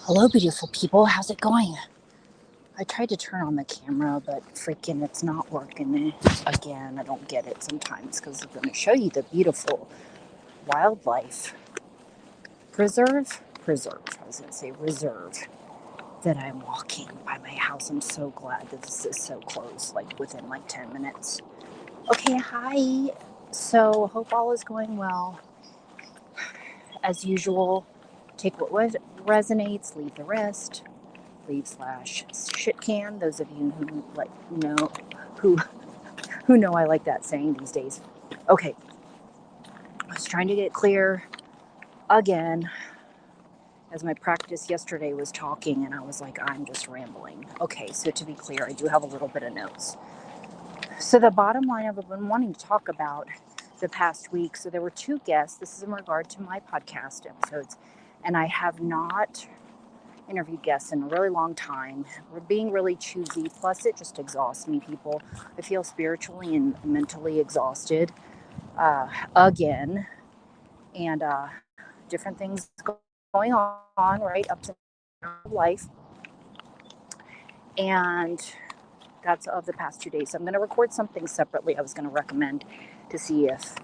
Hello, beautiful people. How's it going? I tried to turn on the camera, but freaking it's not working again. I don't get it sometimes because I'm going to show you the beautiful wildlife preserve. I was going to say reserve that I'm walking by my house. I'm so glad that this is so close, like within like 10 minutes. Okay, hi. So, hope all is going well. As usual, take what resonates, leave the rest. Leave slash shit can. Those of you who who who know I like that saying these days. Okay, I was trying to get clear again as my practice yesterday was talking, and I was like, I'm just rambling. Okay, so to be clear, I do have a little bit of notes. So the bottom line I've been wanting to talk about the past week. So there were two guests. This is in regard to my podcast episodes, and I have not interviewed guests in a really long time. We're being really choosy, plus it just exhausts me, people. I feel spiritually and mentally exhausted again, and different things going on, right? Ups and downs of life, and that's of the past 2 days. So I'm going to record something separately. I was going to recommend to see if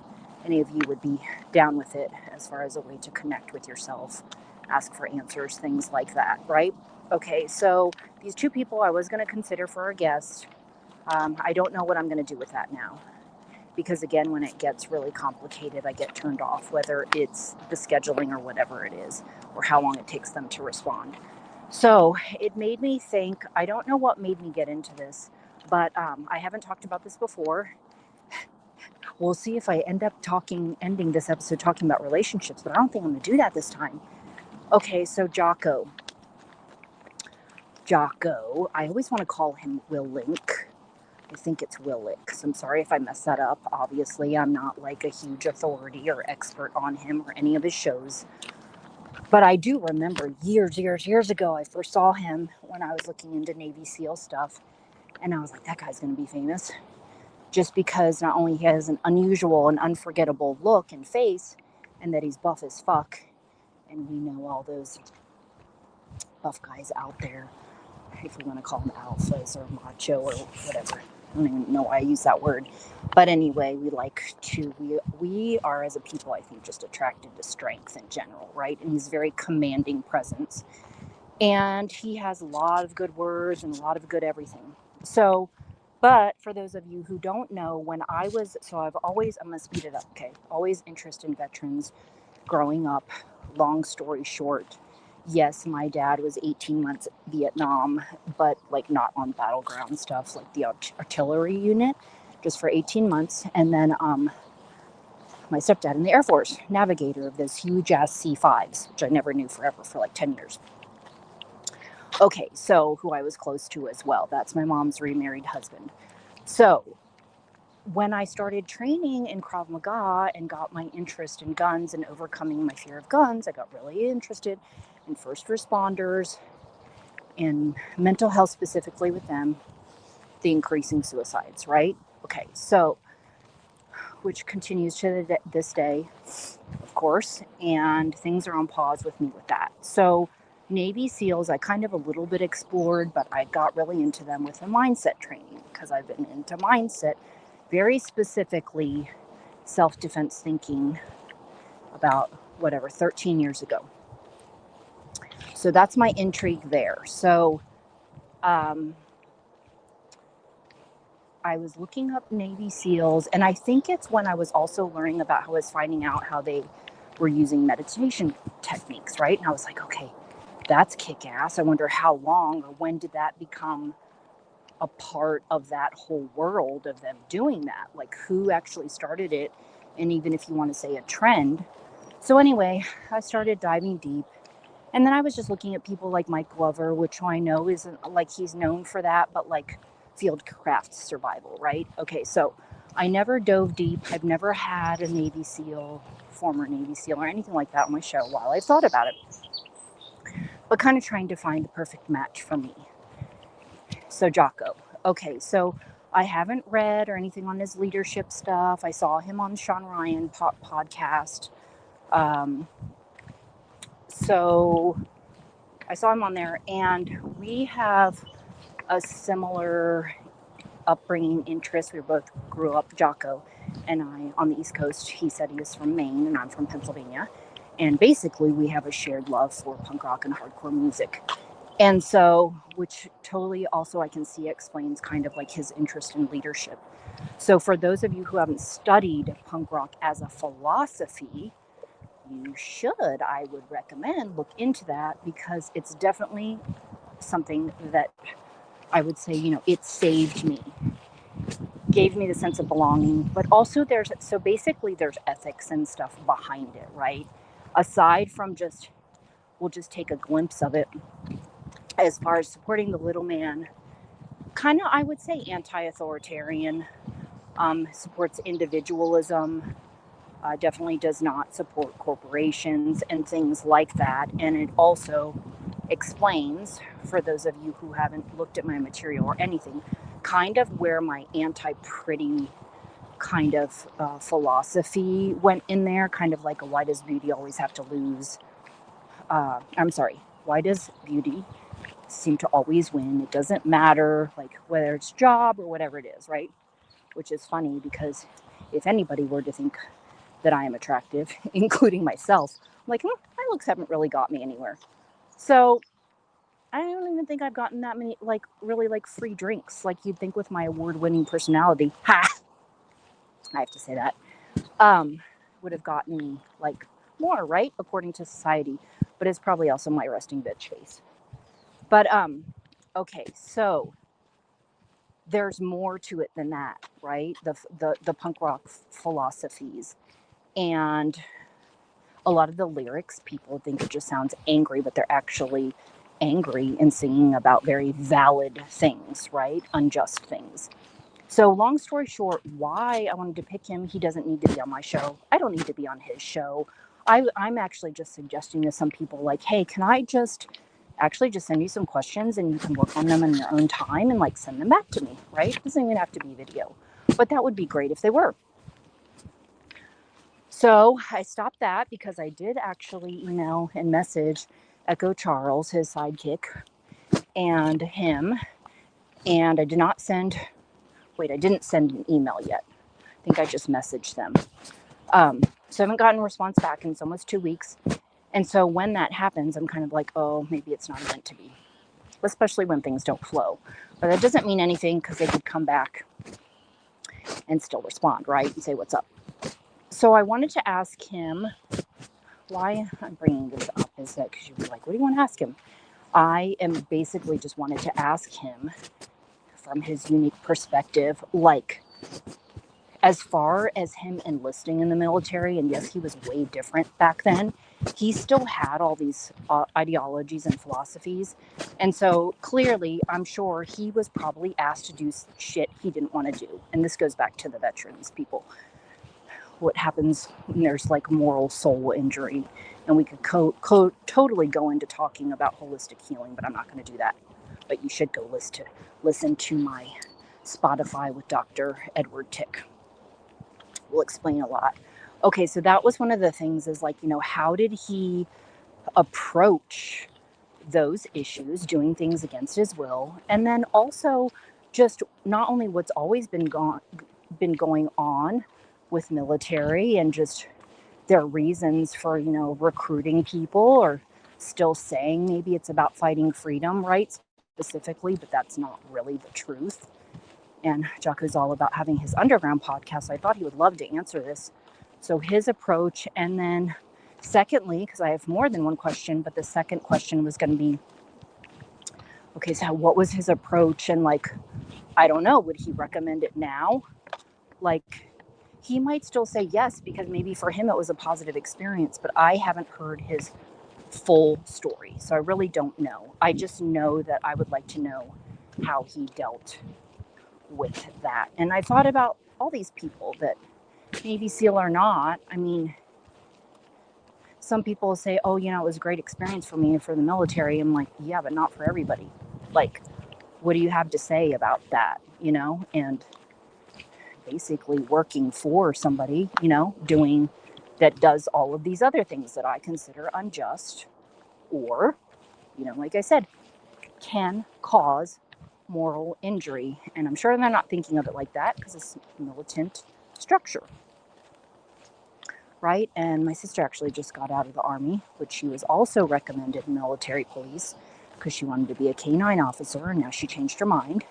any of you would be down with it as far as a way to connect with yourself, ask for answers, things like that, right? Okay, so these two people I was going to consider for a guest. I don't know what I'm going to do with that now. Because again, when it gets really complicated, I get turned off, whether it's the scheduling or whatever it is, or how long it takes them to respond. So it made me think, I don't know what made me get into this, but I haven't talked about this before. We'll see if I end up ending this episode talking about relationships, but I don't think I'm going to do that this time. Okay, so Jocko. I always want to call him Will Link. I think it's Willix. I'm sorry if I mess that up. Obviously, I'm not like a huge authority or expert on him or any of his shows. But I do remember years ago, I first saw him when I was looking into Navy SEAL stuff. And I was like, that guy's going to be famous. Just because not only he has an unusual and unforgettable look and face, and that he's buff as fuck. And we know all those buff guys out there, if we want to call them alphas or macho or whatever. I don't even know why I use that word. But anyway, we are as a people, I think, just attracted to strength in general, right? And he's very commanding presence. And he has a lot of good words and a lot of good everything. So, but for those of you who don't know, I'm going to speed it up, okay? Always interested in veterans growing up. Long story short, yes, my dad was 18 months Vietnam, but like not on battleground stuff, like the artillery unit, just for 18 months. And then my stepdad in the Air Force, navigator of those huge ass C5s, which I never knew forever for like 10 years. Okay, so who I was close to as well. That's my mom's remarried husband. So when I started training in Krav Maga and got my interest in guns and overcoming my fear of guns, I got really interested in first responders and mental health, specifically with them, the increasing suicides, right? Okay, so, which continues to this day, of course, and things are on pause with me with that. So, Navy SEALs, I kind of a little bit explored, but I got really into them with the mindset training because I've been into mindset, very specifically self-defense thinking about 13 years ago. So that's my intrigue there. So I was looking up Navy SEALs, and I think it's when I was also learning about how I was finding out how they were using meditation techniques, right? And I was like, okay, that's kick-ass. I wonder how long or when did that become a part of that whole world of them doing that? Like, who actually started it? And even if you want to say a trend. So anyway, I started diving deep. And then I was just looking at people like Mike Glover, which I know isn't like he's known for that, but like fieldcraft survival, right? Okay, so I never dove deep. I've never had a Navy SEAL, former Navy SEAL, or anything like that on my show while I thought about it. But kind of trying to find the perfect match for me. So Jocko. Okay, so I haven't read or anything on his leadership stuff. I saw him on Sean Ryan podcast. So I saw him on there, and we have a similar upbringing interest. We both grew up, Jocko and I, on the East Coast. He said he was from Maine, and I'm from Pennsylvania. And basically, we have a shared love for punk rock and hardcore music. And so, which totally also I can see explains kind of like his interest in leadership. So, for those of you who haven't studied punk rock as a philosophy, you should, I would recommend, look into that, because it's definitely something that I would say, it saved me, gave me the sense of belonging. But also basically there's ethics and stuff behind it, right? Aside from we'll just take a glimpse of it as far as supporting the little man, kind of, I would say, anti-authoritarian, supports individualism, definitely does not support corporations and things like that. And it also explains, for those of you who haven't looked at my material or anything, kind of where my anti-pretty kind of philosophy went in there, kind of like why does beauty always have to lose? Why does beauty seem to always win? It doesn't matter, like, whether it's job or whatever it is, right? Which is funny, because if anybody were to think that I am attractive, including myself, I'm like, my looks haven't really got me anywhere. So I don't even think I've gotten that many, really, free drinks, like you'd think with my award-winning personality. Ha! I have to say that. Would have gotten me, more, right? According to society. But it's probably also my resting bitch face. But, okay, so there's more to it than that, right? The punk rock philosophies. And a lot of the lyrics, people think it just sounds angry, but they're actually angry and singing about very valid things, right? Unjust things. So long story short, why I wanted to pick him, he doesn't need to be on my show. I don't need to be on his show. I'm actually just suggesting to some people, like, hey, can I just send you some questions and you can work on them in your own time and send them back to me, right? It doesn't even have to be video, but that would be great if they were. So I stopped that because I did actually email and message Echo Charles, his sidekick, and him. And I didn't send an email yet. I think I just messaged them. So I haven't gotten a response back, and it's almost 2 weeks. And so when that happens, I'm kind of like, oh, maybe it's not meant to be, especially when things don't flow. But that doesn't mean anything, because they could come back and still respond, right? And say what's up. So I wanted to ask him, why I'm bringing this up is that because you'd be like, what do you want to ask him? I am basically just wanted to ask him from his unique perspective, as far as him enlisting in the military, and yes, he was way different back then, he still had all these ideologies and philosophies. And so clearly, I'm sure he was probably asked to do shit he didn't want to do. And this goes back to the veterans people. What happens when there's moral soul injury. And we could totally go into talking about holistic healing, but I'm not going to do that. But you should go listen to my Spotify with Dr. Edward Tick. We'll explain a lot. Okay, so that was one of the things is how did he approach those issues, doing things against his will, and then also just not only what's always been going on with military and just their reasons for, recruiting people, or still saying maybe it's about fighting freedom, right? Specifically, but that's not really the truth. And Jocko's all about having his underground podcast. So I thought he would love to answer this. So his approach, and then secondly, because I have more than one question, but the second question was going to be, okay, so what was his approach? And I don't know, would he recommend it now? He might still say yes, because maybe for him it was a positive experience, but I haven't heard his full story. So I really don't know. I just know that I would like to know how he dealt with that. And I thought about all these people that Navy SEAL or not. I mean, some people say, oh, it was a great experience for me and for the military. I'm like, yeah, but not for everybody. What do you have to say about that? And basically working for somebody, doing that does all of these other things that I consider unjust, or like I said, can cause moral injury. And I'm sure they're not thinking of it like that because it's militant structure, right? And my sister actually just got out of the Army, which she was also recommended military police because she wanted to be a K-9 officer, and now she changed her mind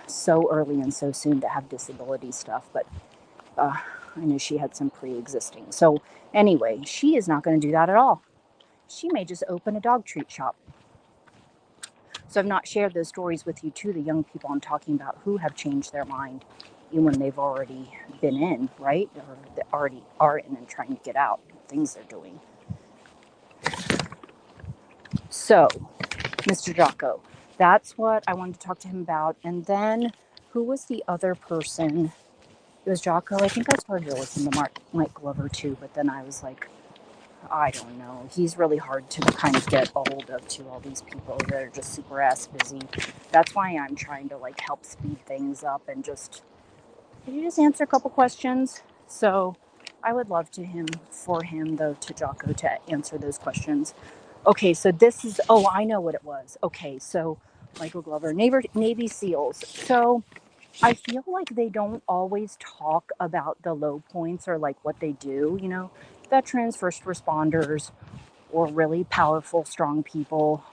so early and so soon to have disability stuff. But I knew she had some pre-existing. So anyway, she is not going to do that at all. She may just open a dog treat shop. So I've not shared those stories with you too, the young people I'm talking about who have changed their mind even when they've already been in, right? Or they already are in and trying to get out, things they're doing. So, Mr. Jocko, that's what I wanted to talk to him about. And then who was the other person? It was Jocko. I think I started to listen to Mike Glover too, but then I was like, I don't know. He's really hard to kind of get a hold of to all these people that are just super ass busy. That's why I'm trying to like help speed things up and just, could you just answer a couple questions? So I would love for him though, to Jocko to answer those questions. Okay, so this is, oh, I know what it was. Okay, so Michael Glover, Navy SEALs. So I feel like they don't always talk about the low points or like what they do, veterans, first responders, or really powerful, strong people,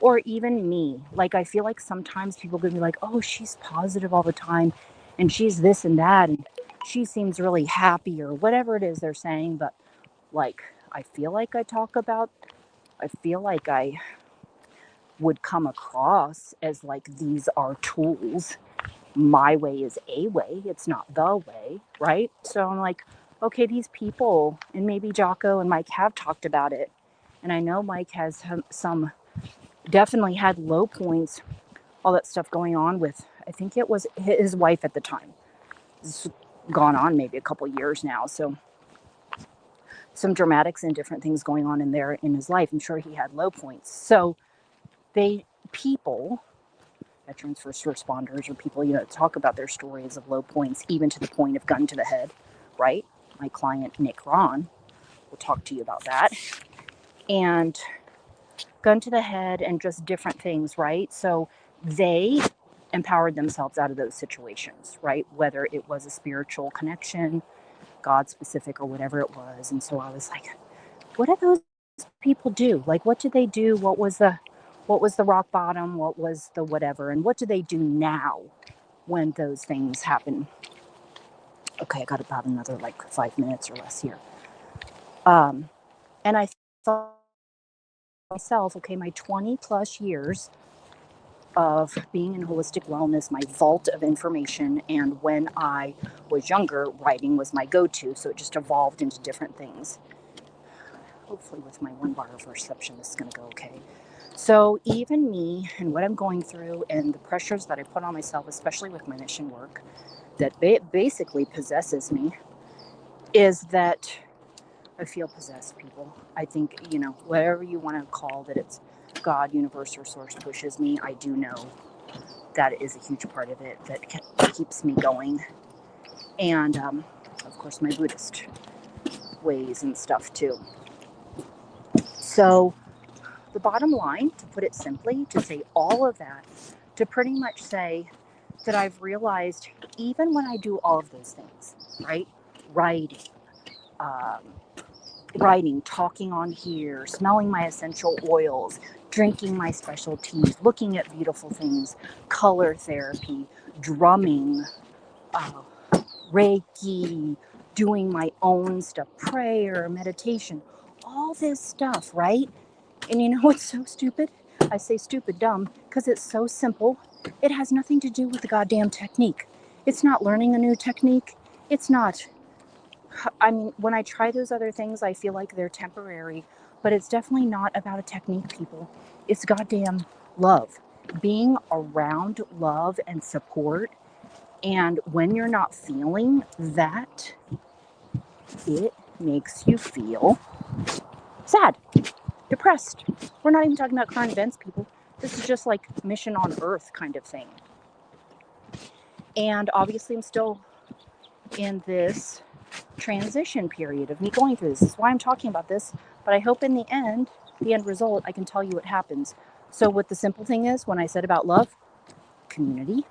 or even me. Like, I feel like sometimes people could be like, oh, she's positive all the time, and she's this and that, and she seems really happy, or whatever it is they're saying. But, like, I feel like I would come across as like these are tools. My way is a way, it's not the way, right? So I'm like, okay, these people, and maybe Jocko and Mike have talked about it. And I know Mike has some definitely had low points, all that stuff going on with, I think it was his wife at the time. It's gone on maybe a couple years now. So some dramatics and different things going on in his life. I'm sure he had low points. So people, veterans, first responders, or people, talk about their stories of low points, even to the point of gun to the head, right? My client, Nick Rahn, will talk to you about that. And gun to the head and just different things, right? So they empowered themselves out of those situations, right? Whether it was a spiritual connection, God specific, or whatever it was. And so I was like, what do those people do? Like, what did they do? What was the rock bottom? What was the whatever? And what do they do now when those things happen? Okay, I got about another like 5 minutes or less here. And I thought myself, okay, my 20 plus years of being in holistic wellness, my vault of information, and when I was younger, writing was my go-to, so it just evolved into different things. Hopefully with my 1 bar of reception, this is going to go okay. So even me and what I'm going through and the pressures that I put on myself, especially with my mission work, that basically possesses me, is that I feel possessed, people. I think, whatever you want to call that, it's God, universe, or source pushes me. I do know that is a huge part of it that keeps me going. And, of course, my Buddhist ways and stuff, too. So the bottom line, to put it simply, to say all of that, to pretty much say that I've realized even when I do all of those things, right? Writing, talking on here, smelling my essential oils, drinking my special teas, looking at beautiful things, color therapy, drumming, Reiki, doing my own stuff, prayer, meditation, all this stuff, right? And you know what's so stupid? I say stupid, dumb, because it's so simple. It has nothing to do with the goddamn technique. It's not learning a new technique. It's not. I mean, when I try those other things, I feel like they're temporary, but it's definitely not about a technique, people. It's goddamn love. Being around love and support. And when you're not feeling that, it makes you feel sad, depressed. We're not even talking about current events, people. This is just like mission on earth kind of thing. And obviously I'm still in this transition period of me going through this. This is why I'm talking about this. But I hope in the end the end result, I can tell you what happens. So what the simple thing is, when I said about love, community,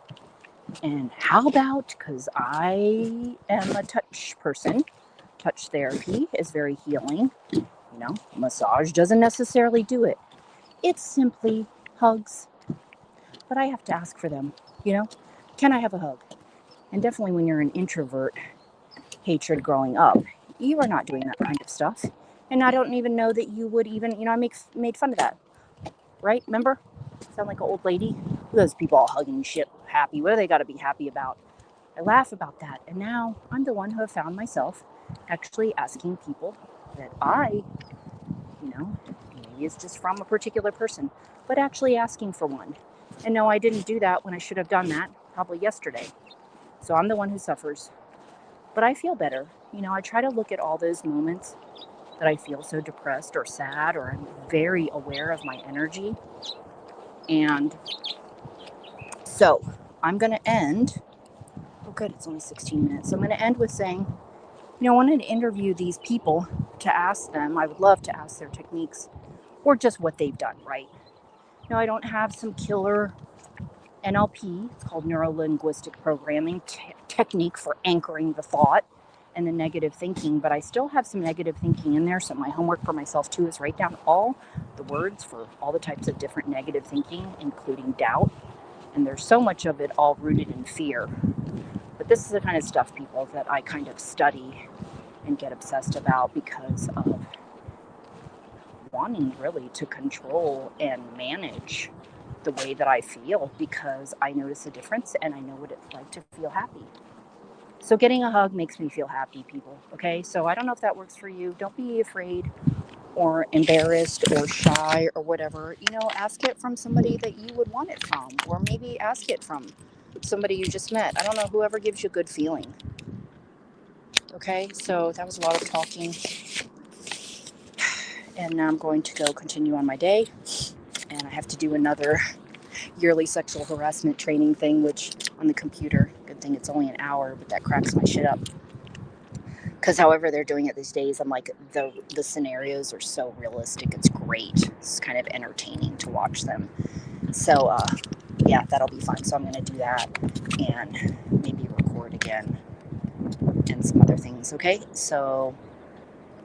and how about, because I am a touch person, touch therapy is very healing. Massage doesn't necessarily do it. It's simply hugs. But I have to ask for them, Can I have a hug? And definitely when you're an introvert, hatred growing up, you are not doing that kind of stuff. And I don't even know that you would even, I made fun of that. Right? Remember? Sound like an old lady? Those people all hugging shit, happy. What do they got to be happy about? I laugh about that. And now I'm the one who have found myself actually asking people that maybe it's just from a particular person, but actually asking for one. And no, I didn't do that when I should have done that probably yesterday. So I'm the one who suffers. But I feel better. I try to look at all those moments that I feel so depressed or sad, or I'm very aware of my energy. And so I'm going to end. Oh, good. It's only 16 minutes. So I'm going to end with saying, I wanted to interview these people to ask them. I would love to ask their techniques or just what they've done, right? I don't have some killer NLP, it's called neuro-linguistic programming technique for anchoring the thought and the negative thinking, but I still have some negative thinking in there. So my homework for myself too is write down all the words for all the types of different negative thinking, including doubt. And there's so much of it all rooted in fear. But this is the kind of stuff, people, that I kind of study and get obsessed about because of wanting really to control and manage the way that I feel, because I notice a difference and I know what it's like to feel happy. So getting a hug makes me feel happy, people. Okay, so I don't know if that works for you. Don't be afraid or embarrassed or shy or whatever. Ask it from somebody that you would want it from, or maybe ask it from somebody you just met. I don't know, whoever gives you a good feeling. Okay, so that was a lot of talking. And now I'm going to go continue on my day. And I have to do another yearly sexual harassment training thing, which on the computer, good thing it's only an hour, but that cracks my shit up. Because however they're doing it these days, I'm like, the scenarios are so realistic. It's great. It's kind of entertaining to watch them. So, yeah, that'll be fun. So I'm going to do that and maybe record again and some other things. Okay, so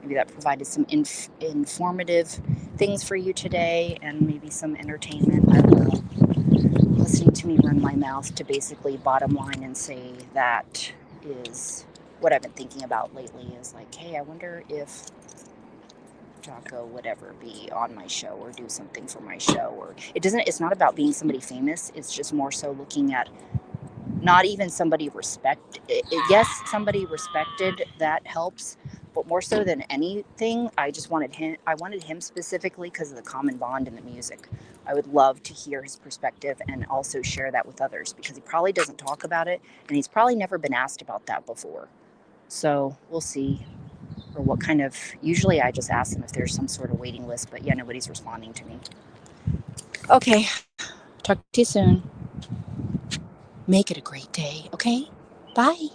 maybe that provided some informative things for you today and maybe some entertainment. I don't know. Listening to me run my mouth to basically bottom line and say that is what I've been thinking about lately is like, hey, I wonder if Jocko would ever be on my show or do something for my show. Or it's not about being somebody famous. It's just more so looking at not even somebody yes, somebody respected, that helps. But more so than anything, I wanted him specifically because of the common bond in the music. I would love to hear his perspective and also share that with others, because he probably doesn't talk about it and he's probably never been asked about that before. So we'll see. Or what kind of, usually I just ask them if there's some sort of waiting list, but yeah, nobody's responding to me. Okay, talk to you soon. Make it a great day, okay? Bye.